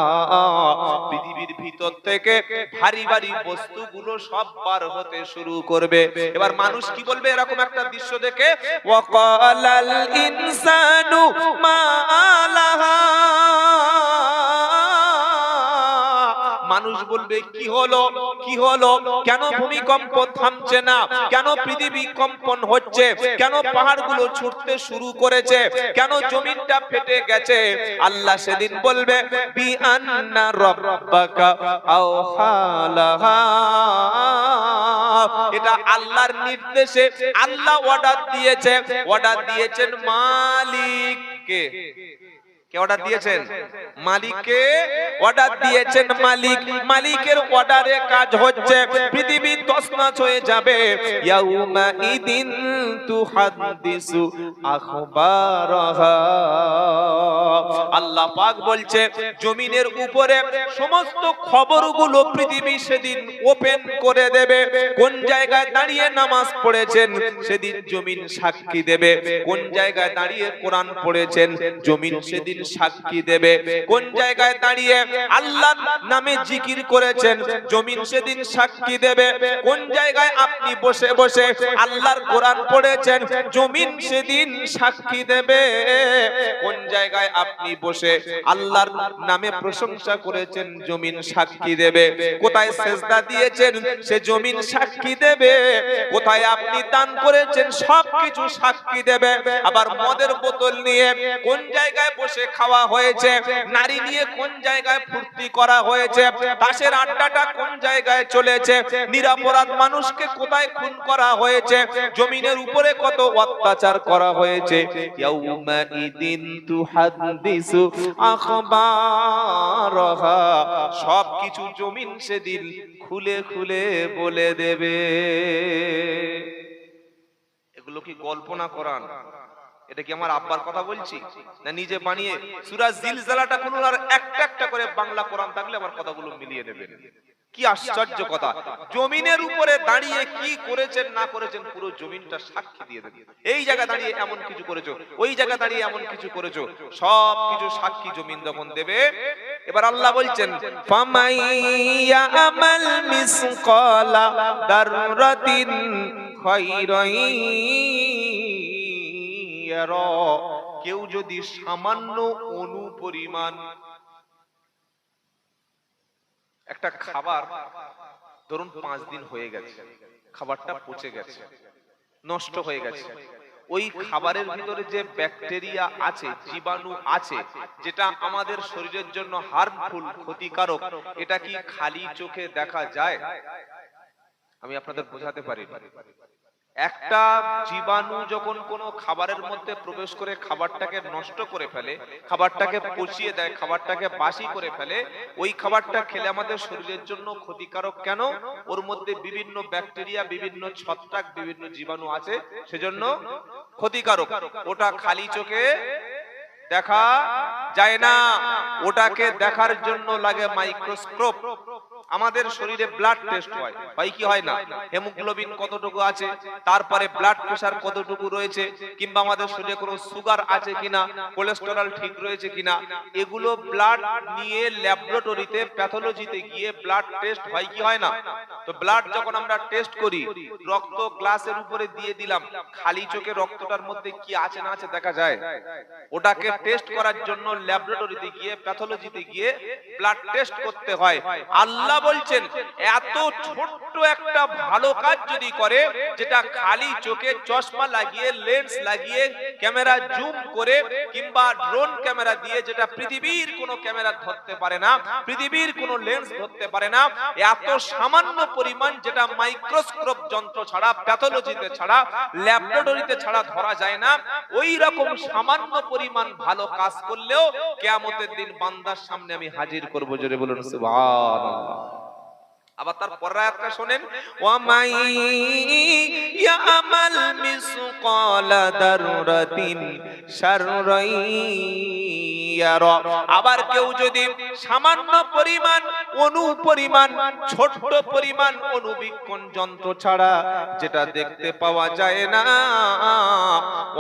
পৃথিবীর ভিতর থেকে ভারী ভারী বস্তুগুলো সব বার হতে শুরু করবে। এবার মানুষ কি বলবে এরকম একটা দৃশ্য দেখে? ওয়াকালাল ইনসানু মা লাহা, মানুষ বলবে কি হলো, কি হলো, কেন ভূমিকম্প থামছে না, কেন পৃথিবী কম্পন হচ্ছে, কেন পাহাড়গুলো ছুটতে শুরু করেছে, কেন জমিনটা ফেটে গেছে? আল্লাহ সেদিন বলবে বি আন্না রাব্বাকা আওহালাহা, এটা আল্লাহর নির্দেশে, আল্লাহ অর্ডার দিয়েছে। অর্ডার দিয়েছেন মালিককে। কে অর্ডার দিয়েছেন? মালিককে অর্ডার দিয়েছেন মালিক। মালিকের অর্ডারে কাজ হচ্ছে। পৃথিবী তছনছ হয়ে যাবে। ইয়াউমা ইদিন তুহাদ্দিসু আখবারাহা, আল্লাহ পাক বলছে জমিনের উপরে সমস্ত খবরগুলো পৃথিবী সেদিন ওপেন করে দেবে। কোন জায়গায় দাঁড়িয়ে নামাজ পড়েছেন সেদিন জমিন সাক্ষী দেবে। কোন জায়গায় দাঁড়িয়ে কোরআন পড়েছেন জমিন সেদিন সাক্ষী দেবে। কোন জায়গায় দাঁড়িয়ে আল্লাহর নামে জিকির করেছেন জমিন সেদিন সাক্ষী দেবে। কোন জায়গায় আপনি বসে বসে আল্লাহর কোরআন পড়েছেন জমিন সেদিন সাক্ষী দেবে। কোন জায়গায় আপনি বসে আল্লাহর নামে প্রশংসা করেছেন জমিন সাক্ষী দেবে। কোথায় সেজদা দিয়েছেন সে জমিন সাক্ষী দেবে। কোথায় আপনি দান করেছেন সবকিছু সাক্ষী দেবে। আবার মদের বোতল নিয়ে কোন জায়গায় বসে খাওয়া হয়েছে, নারী নিয়ে কোন জায়গায় ফুর্তি করা হয়েছে, তাসের আড্ডাটা কোন জায়গায় চলেছে, নিরপরাধ মানুষকে কোথায় খুন করা হয়েছে, জমিনের উপরে কত অত্যাচার করা হয়েছে। ইয়াউমা ইদিন তুহাদ্দিসু আখবারাহা, সবকিছু জমিন সেদিন খুলে খুলে বলে দেবে। এগুলো কি গল্প না কোরআন? এটা কি আমার আব্বার কথা বলছি না নিজে বানিয়ে? সূরা জিলজালাটা কোন আর একটা একটা করে বাংলা কোরআন থাকলে আমার কথাগুলো মিলিয়ে নেবেন। কি আশ্চর্য কথা! জমিনের উপরে দাঁড়িয়ে কি করেছেন না করেছেন পুরো জমিনটা সাক্ষী দিয়ে দেবে। এই জায়গা দাঁড়িয়ে এমন কিছু করেছো, ওই জায়গা দাঁড়িয়ে এমন কিছু করেছো, সব কিছু সাক্ষী জমিন যখন দেবে। এবার আল্লাহ বলছেন ফামাইয়া আমাল মিসকালা দাররাতিন খায়রান ইয়ারা, কেউ যদি সামান্য অণু পরিমাণ একটা খাবার, ধরুন 5 দিন হয়ে গেছে, খাবারটা পচে গেছে, নষ্ট হয়ে গেছে, ওই খাবারের ভিতরে যে ব্যাকটেরিয়া আছে, জীবাণু আছে, যেটা আমাদের শরীরের জন্য হার্মফুল, ক্ষতিকারক, এটা কি খালি চোখে দেখা যায়? আমি আপনাদের বোঝাতে পারি। একটা জীবাণু যখন কোনো খাবারের মধ্যে প্রবেশ করে খাবারটাকে নষ্ট করে ফেলে, খাবারটাকে পচিয়ে দেয়, খাবারটাকে বাসি করে ফেলে, ওই খাবারটা খেলে আমাদের শরীরের জন্য ক্ষতিকারক কেন? ওর মধ্যে বিভিন্ন ব্যাকটেরিয়া, বিভিন্ন ছত্রাক, বিভিন্ন জীবাণু আছে, সেজন্য ক্ষতিকারক। ওটা খালি চোখে দেখা যায় না, ওটাকে দেখার জন্য লাগে মাইক্রোস্কোপ। আমাদের শরীরে ব্লাড টেস্ট হয়, হয় কি হয় না? হিমোগ্লোবিন কতটুকু আছে, তারপরে ব্লাড প্রেসার কতটুকু রয়েছে, কিংবা আমাদের শরীরে কোনো সুগার আছে কিনা, কোলেস্টেরল ঠিক রয়েছে কিনা, এগুলো ব্লাড নিয়ে ল্যাবরেটরিতে, প্যাথোলজিতে গিয়ে ব্লাড টেস্ট হয় কি হয় না? তো ব্লাড যখন আমরা টেস্ট করি, রক্ত গ্লাসের উপরে দিয়ে দিলাম, খালি চোখে রক্তটার মধ্যে কি আছে না আছে দেখা যায়? ওটাকে টেস্ট করার জন্য ল্যাবরেটরিতে গিয়ে, প্যাথোলজিতে গিয়ে ব্লাড টেস্ট করতে হয়। আল্লাহ বলছেন এত ছোট্ট একটা ভালো কাজ যদি করে, যেটা খালি চোখে চশমা লাগিয়ে লেন্স লাগিয়ে ক্যামেরা জুম করে কিংবা ড্রোন ক্যামেরা দিয়ে, যেটা পৃথিবীর কোনো ক্যামেরা ধরতে পারে না, পৃথিবীর কোনো লেন্স ধরতে পারে না, এত সামান্য পরিমাণ যেটা মাইক্রোস্কোপ যন্ত্র ছাড়া, প্যাথোলজিতে ছাড়া, ল্যাবরেটরিতে ছাড়া ধরা যায় না, ওই রকম সামান্য পরিমাণ ভালো কাজ করলেও কিয়ামতের দিন বান্দার সামনে আমি হাজির করব। জোরে বলুন সুবহানাল্লাহ। আবার তার পরের আয়াতটা শুনেন, ওয়া মাই ইয়ামাল মিসকালা দাররাতিন শাররাই ইয়ারা। আবার কেউ যদি সামান্য পরিমাণ, অণু পরিমাণ, ছোট্ট পরিমাণ অণুবীক্ষণ যন্ত্র ছাড়া যেটা দেখতে পাওয়া যায় না,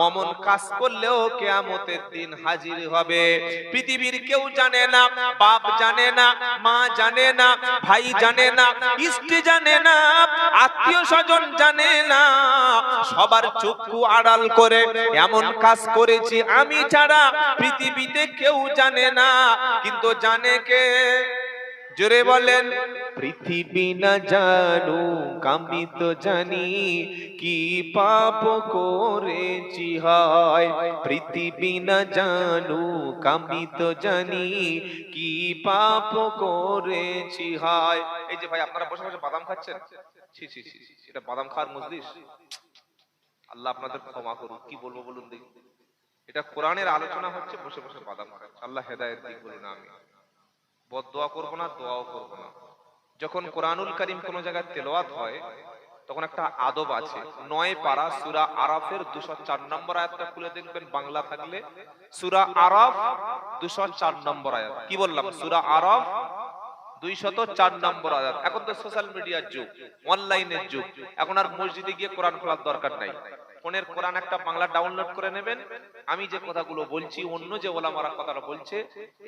অমন কাজ করলেও কিয়ামতের দিন হাজির হবে। পৃথিবীর কেউ জানে না, বাপ জানে না, মা জানে না, ভাই জানে না, স্ত্রী জানে না, আত্মীয় স্বজন জানে না, সবার চক্ষু আড়াল করে এমন কাজ করেছি আমি ছাড়া পৃথিবীতে কেউ জানে না। কিন্তু জানে কে? জোরে বলেন। পৃথিবী না জানুক আমি তো জানি কি পাপ করেছি হয়। পৃথিবী না জানুক আমি তো জানি কি পাপ করেছি হয়। এই যে ভাই আপনারা বসে বসে বাদাম খাচ্ছেন, ছি ছি ছি, এটা বাদাম খাওয়ার মজলিস? আল্লাহ আপনাদের ক্ষমা করুন। কি বলবো বলুন দেখি? এটা কোরআনের আলোচনা হচ্ছে, বসে বসে বাদাম খাচ্ছে। আল্লাহ হেদায়েত দিক বলুন আমি। বদদোয়া করব না, দোয়াও করব না। যখন কোরআনুল কারীম কোন জায়গায় তেলাওয়াত হয় তখন একটা আদব আছে। 9 পারা সূরা আরাফের 204 নম্বর আয়াতটা খুলে দেখবেন বাংলা থাকলে। সূরা আরাফ 204 নম্বর আয়াত। কি বললাম? সূরা আরাফ 204 নম্বর আয়াত। এখন তো সোশ্যাল মিডিয়ার যুগ, অনলাইনের যুগ, এখন আর মসজিদে গিয়ে কোরআন খোলার দরকার নাই। ফোনের কোরআন একটা বাংলা ডাউনলোড করে নেবেন। আমি যে কথাগুলো বলছি, অন্য যে ওলামারা কথাটা বলছে,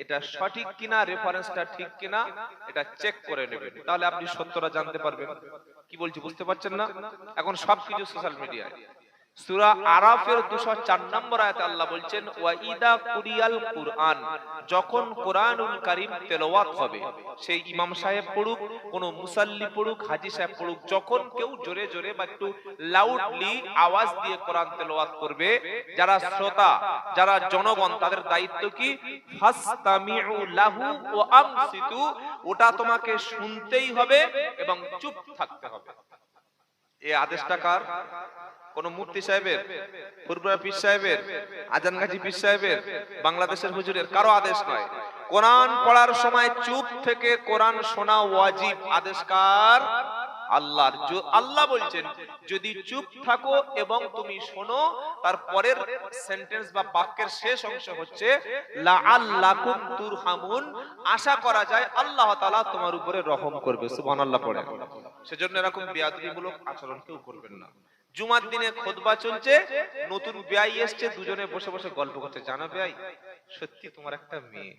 এটা সঠিক কিনা, রেফারেন্সটা ঠিক কিনা, এটা চেক করে নেবেন। তাহলে আপনি সত্যটা জানতে পারবেন। কি বলছি বুঝতে পারছেন না? এখন সবকিছু সোশ্যাল মিডিয়ায়। সূরা আরাফের 204 নম্বর আয়াতে আল্লাহ বলছেন, ওয়া ইদা কুরিয়াল কুরআন, যখন কোরআনুল কারীম তেলাওয়াত হবে, সেই ইমাম সাহেব পড়ুক, কোন মুসাল্লি পড়ুক, হাজী সাহেব পড়ুক, যখন কেউ জোরে জোরে বা একটু লাউডলি আওয়াজ দিয়ে কোরআন তেলাওয়াত করবে, যারা শ্রোতা, যারা জনগণ, তাদের দায়িত্ব কি? ফাসতামিউ লাহু ওয়া আমসিতু, ওটা তোমাকে শুনতেই হবে এবং চুপ থাকতে হবে। এই আদেশটা কার? কোন মুফতি সাহেবের, ফুরফুরা পীর সাহেবের, আজান গাজী পীর সাহেবের, বাংলাদেশের হুজুরের? কারো আদেশ নয়। কোরআন পড়ার সময় চুপ থেকে কোরআন শোনা ওয়াজিব। আদেশ কার? আল্লাহর। আল্লাহ বলছেন যদি চুপ থাকো এবং তুমি শোনো, তার পরের সেন্টেন্স বা বাক্যের শেষ অংশ হচ্ছে লাআল্লাকুম তুরহামুন, আশা করা যায় আল্লাহ তাআলা তোমার উপরে রহম করবে। সুবহানাল্লাহ পড়ে। সেজন্য এরকম বেয়াদবিমূলক আচরণ কেউ করবেন না। জুমার দিনে খুতবা চলছে, নতুন বেয়াই এসেছে, দুজনে বসে বসে গল্প করছে। জানো বেয়াই, সত্যি তোমার একটা মেয়ে,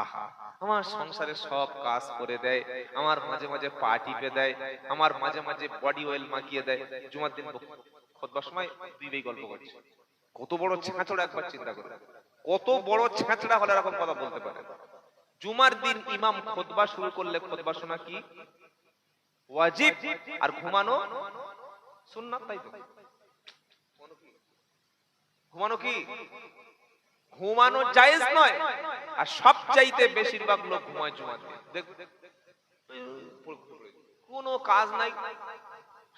আহা, আমার সংসারে সব কাজ করে দেয়, আমার মাঝে মাঝে পা টিপে দেয়, আমার মাঝে মাঝে বডি অয়েল মাখিয়ে দেয়। জুমার দিন খুতবার সময় দুই ভাই গল্প করছে। কত বড় ছেঁচড়া, একবার চিন্তা করে, কত বড় ছেঁচড়া হলে এরকম কথা বলতে পারে? জুমার দিন ইমাম খুতবা শুরু করলে খুতবা শোনা কি ওয়াজিব, আর ঘুমানো সুন্নাত। তাই তো, ঘুমানো কি? ঘুমানো জায়েজ নয়। আর সবচাইতে বেশিরভাগ লোক ঘুমায় জুমার দিন। কোনো কাজ নাই,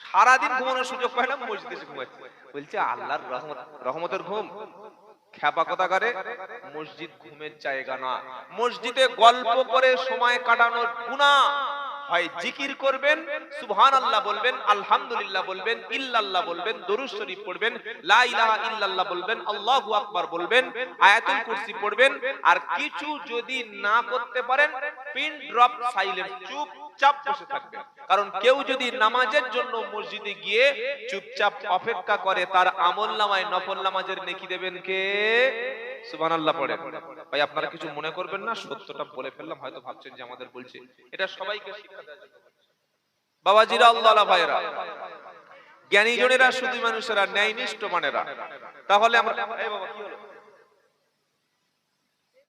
সারাদিন ঘুমানোর সুযোগ পায় না, মসজিদে এসে ঘুমাচ্ছে। বলছে আল্লাহর রহমতের ঘুম। খ্যাপা কথা করে, মসজিদ ঘুমের জায়গা না। মসজিদে গল্প করে সময় কাটানোর গুনাহ। হয় জিকির করবেন, সুবহানাল্লাহ বলবেন, আলহামদুলিল্লাহ বলবেন, ইল্লাল্লাহ বলবেন, দরুদ শরীফ পড়বেন, লা ইলাহা ইল্লাল্লাহ বলবেন, আল্লাহু আকবার বলবেন, আয়াতুল কুরসি পড়বেন। আর কিছু যদি না করতে পারেন, পিন ড্রপ সাইলেন্ট, চুপচাপ বসে থাকবেন। কারণ কেউ যদি নামাজের জন্য মসজিদে গিয়ে চুপচাপ অপেক্ষা করে, তার আমলনামায় নফল নামাজের নেকি দেবেন কে? সুবহানাল্লাহ পড়ে। ভাই আপনারা কিছু মনে করবেন না, সত্যটা বলে ফেললাম, হয়তো ভাবছেন যে আমাদের বলছে। এটা সবাইকে শিক্ষা দেওয়ার জন্য। বাবাজিরা, আল্লাহ ভাইরা, জ্ঞানী জনেরা, শুধু মানুষেরা, ন্যায়নিষ্ঠ মানেরা। তাহলে আমরা, এই বাবা কি হলো?